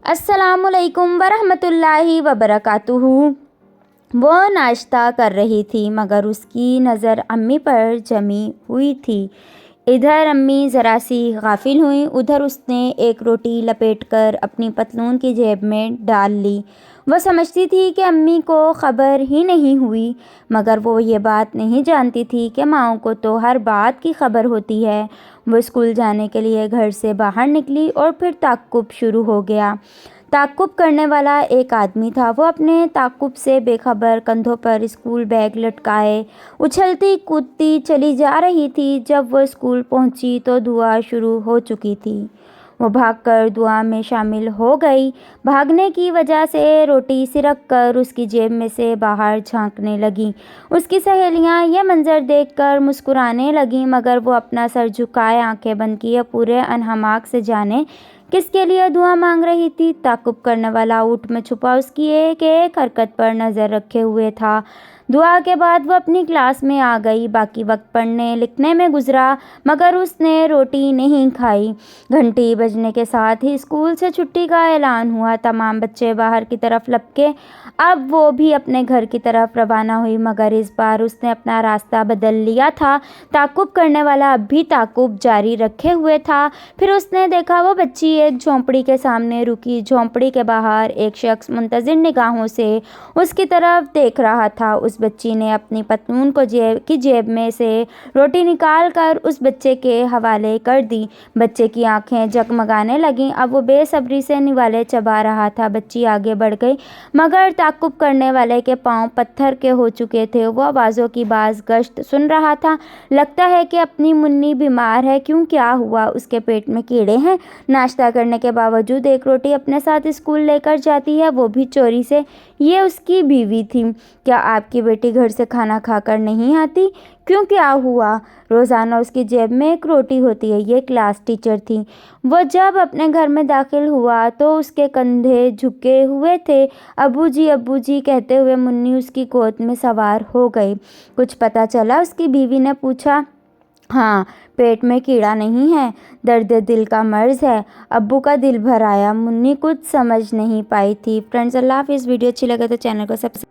अस्सलामु अलैकुम वरहमतुल्लाहि वबरकातुहू। वो नाश्ता कर रही थी मगर उसकी नज़र अम्मी पर जमी हुई थी। इधर अम्मी ज़रा सी गाफिल हुई, उधर उसने एक रोटी लपेटकर अपनी पतलून की जेब में डाल ली। वो समझती थी कि अम्मी को ख़बर ही नहीं हुई, मगर वो ये बात नहीं जानती थी कि माँओं को तो हर बात की ख़बर होती है। वो स्कूल जाने के लिए घर से बाहर निकली और फिर ताक़ुब शुरू हो गया। ताक़ुब करने वाला एक आदमी था। वो अपने ताक़ुब से बेखबर कंधों पर स्कूल बैग लटकाए उछलती कूदती चली जा रही थी। जब वो स्कूल पहुंची तो दुआ शुरू हो चुकी थी। वो भागकर दुआ में शामिल हो गई। भागने की वजह से रोटी सिरक कर उसकी जेब में से बाहर झांकने लगी। उसकी सहेलियां यह मंजर देखकर मुस्कुराने लगीं, मगर वो अपना सर झुकाए आंखें बंद किए पूरे अनहमाक से जाने किसके लिए दुआ मांग रही थी। ताक़ुब करने वाला ऊँट में छुपा उसकी एक एक हरकत पर नज़र रखे हुए था। दुआ के बाद वो अपनी क्लास में आ गई। बाकी वक्त पढ़ने लिखने में गुजरा, मगर उसने रोटी नहीं खाई। घंटी बजने के साथ ही स्कूल से छुट्टी का ऐलान हुआ। तमाम बच्चे बाहर की तरफ लपके। अब वो भी अपने घर की तरफ रवाना हुई, मगर इस बार उसने अपना रास्ता बदल लिया था। ताक़ुब करने वाला अब भी ताक़ुब जारी रखे हुए था। फिर उसने देखा वो बच्ची एक झोंपड़ी के सामने रुकी। झोंपड़ी के बाहर एक शख्स मुंतज़िर निगाहों से उसकी तरफ देख रहा था। उस बच्ची ने अपनी पतलून को जेब में से रोटी निकाल कर उस बच्चे के हवाले कर दी। बच्चे की आंखें जगमगाने लगीं। अब वो बेसब्री से निवाले चबा रहा था। बच्ची आगे बढ़ गई, मगर ताक़ुब करने वाले के पांव पत्थर के हो चुके थे। वो आवाज़ों की बाज़ गश्त सुन रहा था। लगता है कि अपनी मुन्नी बीमार है। क्यों, क्या हुआ? उसके पेट में कीड़े हैं? नाश्ता करने के बावजूद एक रोटी अपने साथ स्कूल लेकर जाती है, वो भी चोरी से। ये उसकी बीवी थी। क्या आपकी बेटी घर से खाना खाकर नहीं आती? क्यों, क्या हुआ? रोज़ाना उसकी जेब में एक रोटी होती है। ये क्लास टीचर थी। वो जब अपने घर में दाखिल हुआ तो उसके कंधे झुके हुए थे। अब्बू जी कहते हुए मुन्नी उसकी गोद में सवार हो गई। कुछ पता चला? उसकी बीवी ने पूछा। हाँ, पेट में कीड़ा नहीं है, दर्द दिल का मर्ज है। अब्बू का दिल भर आया। मुन्नी कुछ समझ नहीं पाई थी। फ्रेंड्स, अल्लाह हाफ़िज़। वीडियो अच्छी लगे तो चैनल को सब्सक्राइब